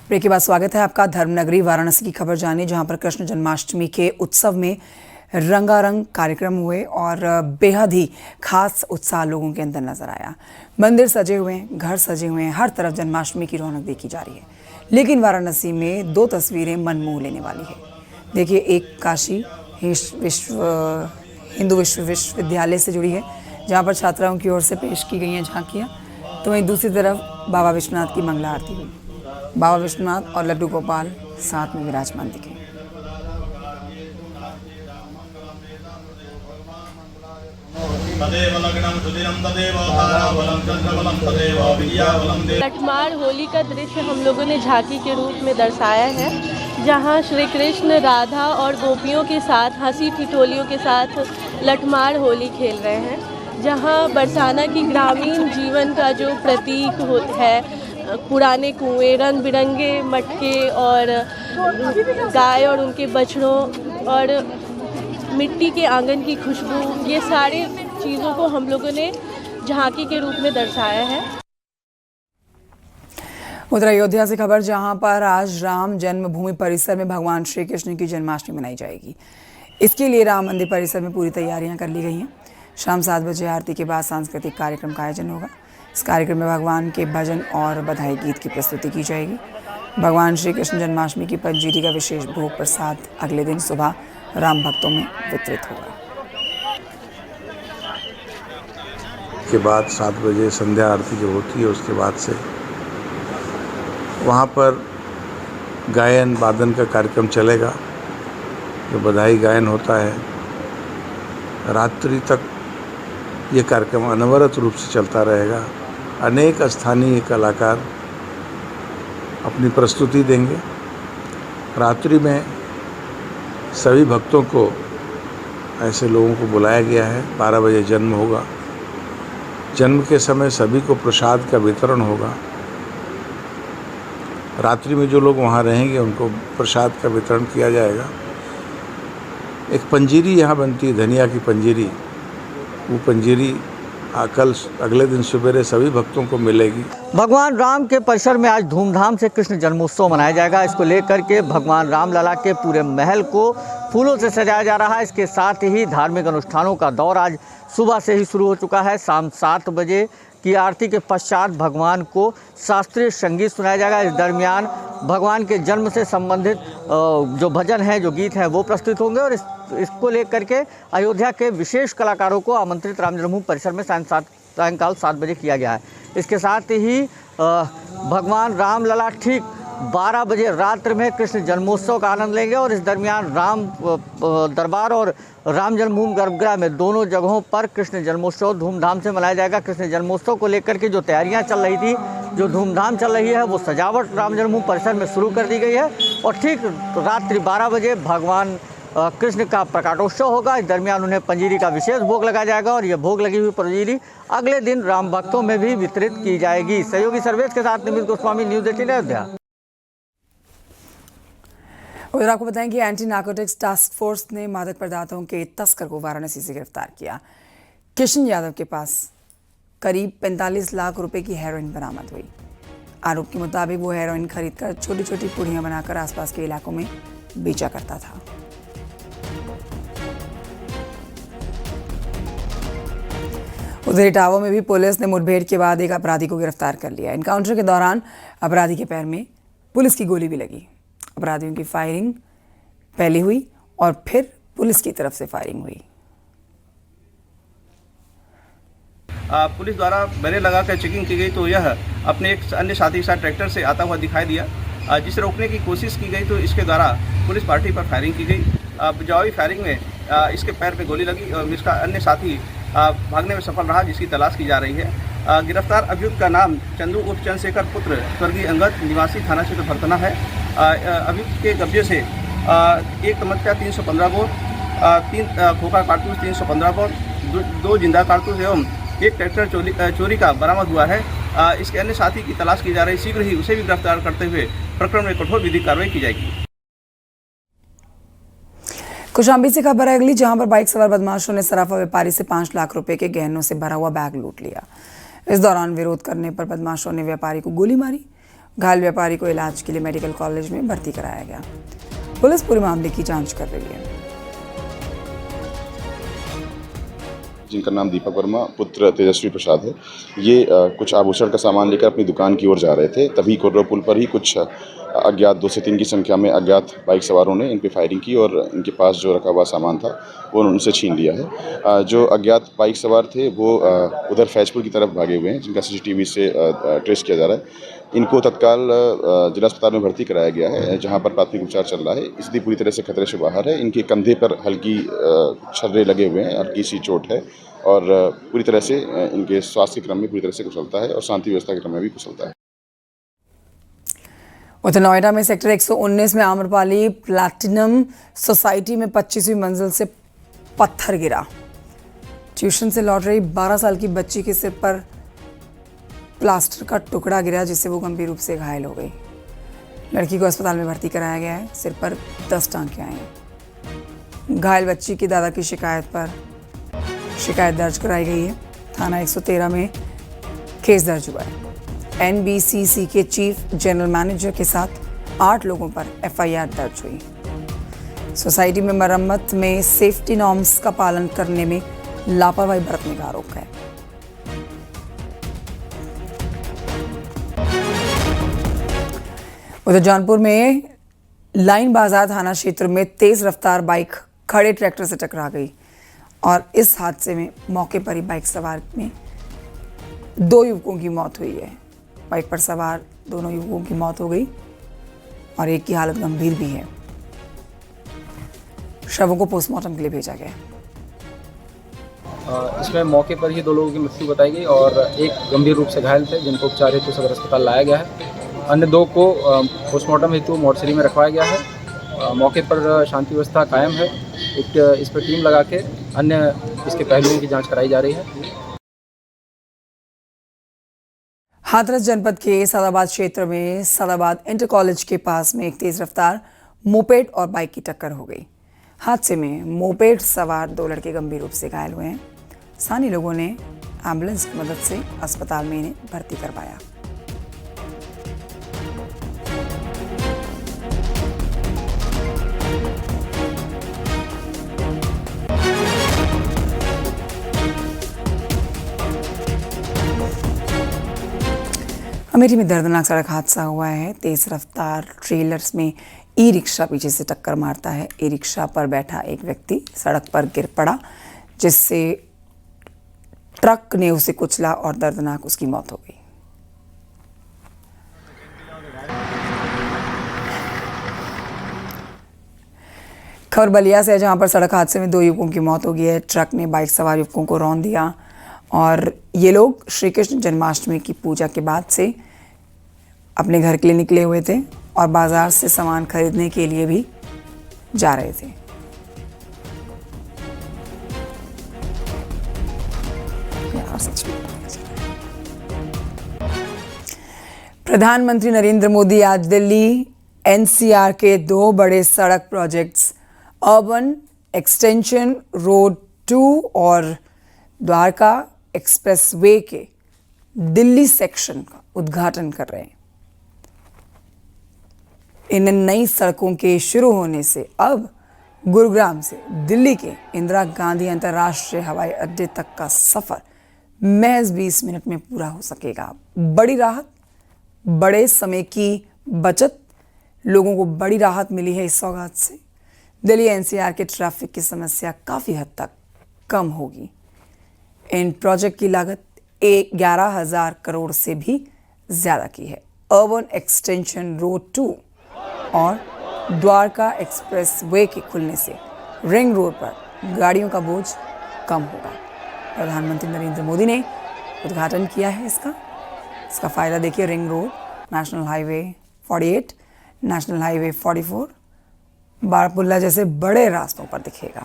Break के बाद स्वागत है आपका। धर्मनगरी वाराणसी की खबर जानिए, जहां पर कृष्ण जन्माष्टमी के उत्सव में रंगारंग कार्यक्रम हुए और बेहद ही खास उत्साह लोगों के अंदर नजर आया। मंदिर सजे हुए हैं, घर सजे हुए हैं, हर तरफ जन्माष्टमी की रौनक देखी जा रही है। लेकिन वाराणसी में दो तस्वीरें मन मोह लेने वाली है। देखिए, एक काशी हिंदू विश्वविद्यालय से जुड़ी है, जहाँ पर छात्राओं की ओर से पेश की गई हैं झांकियाँ, तो वहीं दूसरी तरफ बाबा विश्वनाथ की मंगला आरती हुई। बाबा विश्वनाथ और लड्डू गोपाल साथ में विराजमान दिखे। लठमार होली का दृश्य हम लोगों ने झांकी के रूप में दर्शाया है, जहां श्री कृष्ण राधा और गोपियों के साथ हंसी ठिठोलियों के साथ लठमार होली खेल रहे हैं। जहां बरसाना की ग्रामीण जीवन का जो प्रतीक है, पुराने कुएं, रंग बिरंगे मटके और गाय और उनके बछड़ों और मिट्टी के आंगन की खुशबू, ये सारे चीज़ों को हम लोगों ने झांकी के रूप में दर्शाया है। उधर अयोध्या से खबर, जहां पर आज राम जन्मभूमि परिसर में भगवान श्री कृष्ण की जन्माष्टमी मनाई जाएगी। इसके लिए राम मंदिर परिसर में पूरी तैयारियां कर ली गई हैं। शाम 7 बजे आरती के बाद सांस्कृतिक कार्यक्रम का आयोजन होगा। इस कार्यक्रम में भगवान के भजन और बधाई गीत की प्रस्तुति की जाएगी। भगवान श्री कृष्ण जन्माष्टमी की पंजीरी का विशेष भोग प्रसाद अगले दिन सुबह राम भक्तों में वितरित होगा। के बाद 7 बजे संध्या आरती जो होती है, उसके बाद से वहाँ पर गायन वादन का कार्यक्रम चलेगा, जो बधाई गायन होता है। रात्रि तक ये कार्यक्रम अनवरत रूप से चलता रहेगा। अनेक स्थानीय कलाकार अपनी प्रस्तुति देंगे। रात्रि में सभी भक्तों को, ऐसे लोगों को बुलाया गया है। 12 बजे जन्म होगा। जन्म के समय सभी को प्रसाद का वितरण होगा। रात्रि में जो लोग वहाँ रहेंगे उनको प्रसाद का वितरण किया जाएगा। एक पंजीरी यहाँ बनती है, धनिया की पंजीरी। वो पंजीरी कल अगले दिन सवेरे सभी भक्तों को मिलेगी। भगवान राम के परिसर में आज धूमधाम से कृष्ण जन्मोत्सव मनाया जाएगा। इसको लेकर के भगवान रामलला के पूरे महल को फूलों से सजाया जा रहा है। इसके साथ ही धार्मिक अनुष्ठानों का दौर आज सुबह से ही शुरू हो चुका है। शाम 7 बजे की आरती के पश्चात भगवान को शास्त्रीय संगीत सुनाया जाएगा। इस दरमियान भगवान के जन्म से संबंधित जो भजन हैं, जो गीत हैं, वो प्रस्तुत होंगे और इसको लेकर के अयोध्या के विशेष कलाकारों को आमंत्रित राम जन्मभूमि परिसर में सायंकाल 7 बजे किया गया है। इसके साथ ही भगवान रामलला ठीक 12 बजे रात्रि में कृष्ण जन्मोत्सव का आनंद लेंगे और इस दरमियान राम दरबार और राम जन्मभूमि गर्भगृह में दोनों जगहों पर कृष्ण जन्मोत्सव धूमधाम से मनाया जाएगा। कृष्ण जन्मोत्सव को लेकर के जो तैयारियां चल रही थी, जो धूमधाम चल रही है, वो सजावट राम जन्मभूमि परिसर में शुरू कर दी गई है और ठीक रात्रि 12 बजे भगवान कृष्ण का प्रकाटोत्सव होगा। इस दरमियान उन्हें पंजीरी का विशेष भोग लगाया जाएगा और यह भोग लगी हुई पंजीरी अगले दिन राम भक्तों में भी वितरित की जाएगी। सहयोगी सर्वेश के साथ निमित गोस्वामी, न्यूज़ 18 अयोध्या। उधर आपको बताएं कि एंटी नार्कोटिक्स टास्क फोर्स ने मादक पदार्थों के तस्कर को वाराणसी से गिरफ्तार किया। किशन यादव के पास करीब 45 लाख रुपए की हेरोइन बरामद हुई। आरोप के मुताबिक वो हेरोइन खरीदकर छोटी छोटी पुड़ियां बनाकर आसपास के इलाकों में बेचा करता था। उधर इटावा में भी पुलिस ने मुठभेड़ के बाद एक अपराधी को गिरफ्तार कर लिया। एनकाउंटर के दौरान अपराधी के पैर में पुलिस की गोली भी लगी। अपराधियों की फायरिंग पहले हुई और फिर पुलिस की तरफ से फायरिंग हुई। पुलिस द्वारा बैरियर लगाकर चेकिंग की गई तो यह अपने एक अन्य साथी के साथ ट्रैक्टर से आता हुआ दिखाई दिया। जिसे रोकने की कोशिश की गई तो इसके द्वारा पुलिस पार्टी पर फायरिंग की गई। जवाबी फायरिंग में इसके पैर में गोली लगी और इसका अन्य साथी भागने में सफल रहा, जिसकी तलाश की जा रही है। गिरफ्तार अभियुक्त का नाम चंदू उर्फ चंद्रशेखर पुत्र स्वर्गीय अंगद, निवासी थाना क्षेत्र फरतना है। अभियुक्त के कब्जे से एक तमंचा 315 बोर, 3 खोखा कारतूस 315 बोर, 2 जिंदा कारतूस एवं एक ट्रैक्टर चोरी का बरामद हुआ है। इसके अन्य साथी की तलाश की जा रही। शीघ्र ही उसे भी गिरफ्तार करते हुए प्रकरण में कठोर विधिक कार्रवाई की जाएगी। कौशाम्बी से खबर है अगली, जहां पर बाइक सवार बदमाशों ने सराफा व्यापारी से 5 लाख रुपए के गहनों से भरा हुआ बैग लूट लिया। इस दौरान विरोध करने पर बदमाशों ने व्यापारी को गोली मारी। घायल व्यापारी को इलाज के लिए मेडिकल कॉलेज में भर्ती कराया गया। पुलिस पूरे मामले की जांच कर रही है। जिनका नाम दीपक वर्मा पुत्र तेजस्वी प्रसाद है, ये कुछ आभूषण का सामान लेकर अपनी दुकान की ओर जा रहे थे। तभी कोर्रा पुल पर ही कुछ अज्ञात 2 से 3 की संख्या में अज्ञात बाइक सवारों ने इन पर फायरिंग की और इनके पास जो रखा हुआ सामान था वो उनसे छीन लिया है। जो अज्ञात बाइक सवार थे वो उधर फैजपुर की तरफ भागे हुए हैं, जिनका CCTV से ट्रेस किया जा रहा है। इनको तत्काल जिला अस्पताल में भर्ती कराया गया है, जहां पर प्राथमिक उपचार चल रहा है। स्थिति पूरी तरह से खतरे से बाहर है। इनके कंधे पर हल्की छर्रे लगे हुए हैं, हल्की सी चोट है और पूरी तरह से इनके स्वास्थ्य के क्रम में पूरी तरह से कुशलता है और शांति व्यवस्था के क्रम में भी कुशलता है। उधर नोएडा में सेक्टर 119 में आम्रपाली प्लैटिनम सोसाइटी में 25वीं मंजिल से पत्थर गिरा। ट्यूशन से लौट रही 12 साल की बच्ची के सिर पर प्लास्टर का टुकड़ा गिरा, जिससे वो गंभीर रूप से घायल हो गई। लड़की को अस्पताल में भर्ती कराया गया है। सिर पर 10 टांके आए हैं। घायल बच्ची की दादा की शिकायत दर्ज कराई गई है। थाना 113 में केस दर्ज हुआ है। NBCC के चीफ जनरल मैनेजर के साथ 8 लोगों पर FIR दर्ज हुई। सोसाइटी में मरम्मत में सेफ्टी नॉर्म्स का पालन करने में लापरवाही बरतने का आरोप है। उधर जौनपुर में लाइन बाजार थाना क्षेत्र में तेज रफ्तार बाइक खड़े ट्रैक्टर से टकरा गई और इस हादसे में मौके पर ही बाइक सवार में 2 युवकों की मौत हुई है। बाइक पर सवार दोनों युवकों की मौत हो गई और एक की हालत गंभीर भी है। शवों को पोस्टमार्टम के लिए भेजा गया। इसमें मौके पर ही 2 लोगों की मृत्यु बताई गई और एक गंभीर रूप से घायल थे, जिनको उपचार हेतु सदर अस्पताल लाया गया है। अन्य 2 को पोस्टमार्टम हेतु मोर्चरी में रखवाया गया है। मौके पर शांति व्यवस्था कायम है। इस पर टीम लगा के अन्य इसके पहलुओं की जांच कराई जा रही है। हाथरस जनपद के सादाबाद क्षेत्र में सादाबाद इंटर कॉलेज के पास में एक तेज रफ्तार मोपेड और बाइक की टक्कर हो गई। हादसे में मोपेड सवार 2 लड़के गंभीर रूप से घायल हुए हैं। स्थानीय लोगों ने एम्बुलेंस की मदद से अस्पताल में इन्हें भर्ती करवाया। अमेठी में दर्दनाक सड़क हादसा हुआ है। तेज रफ्तार ट्रेलर्स में ई-रिक्शा पीछे से टक्कर मारता है। ई-रिक्शा पर बैठा एक व्यक्ति सड़क पर गिर पड़ा, जिससे ट्रक ने उसे कुचला और दर्दनाक उसकी मौत हो गई। खबर बलिया से है, जहां पर सड़क हादसे में 2 युवकों की मौत हो गई है। ट्रक ने बाइक सवार युवकों को रौंद दिया और ये लोग श्री कृष्ण जन्माष्टमी की पूजा के बाद से अपने घर के लिए निकले हुए थे और बाजार से सामान खरीदने के लिए भी जा रहे थे। प्रधानमंत्री नरेंद्र मोदी आज दिल्ली NCR के 2 बड़े सड़क प्रोजेक्ट्स अर्बन एक्सटेंशन रोड 2 और द्वारका एक्सप्रेसवे के दिल्ली सेक्शन का उद्घाटन कर रहे हैं। इन नई सड़कों के शुरू होने से अब गुरुग्राम से दिल्ली के इंदिरा गांधी अंतर्राष्ट्रीय हवाई अड्डे तक का सफर महज 20 मिनट में पूरा हो सकेगा। बड़ी राहत, बड़े समय की बचत, लोगों को बड़ी राहत मिली है इस सौगात से। दिल्ली NCR के ट्रैफिक की समस्या काफ़ी हद तक कम होगी। इन प्रोजेक्ट की लागत 11,000 करोड़ से भी ज़्यादा की है। अर्बन एक्सटेंशन रोड 2 और द्वारका एक्सप्रेसवे के खुलने से रिंग रोड पर गाड़ियों का बोझ कम होगा। प्रधानमंत्री नरेंद्र मोदी ने उद्घाटन किया है इसका फ़ायदा देखिए। Ring road, national highway 48, national highway 44, Baramulla जैसे बड़े रास्तों पर दिखेगा।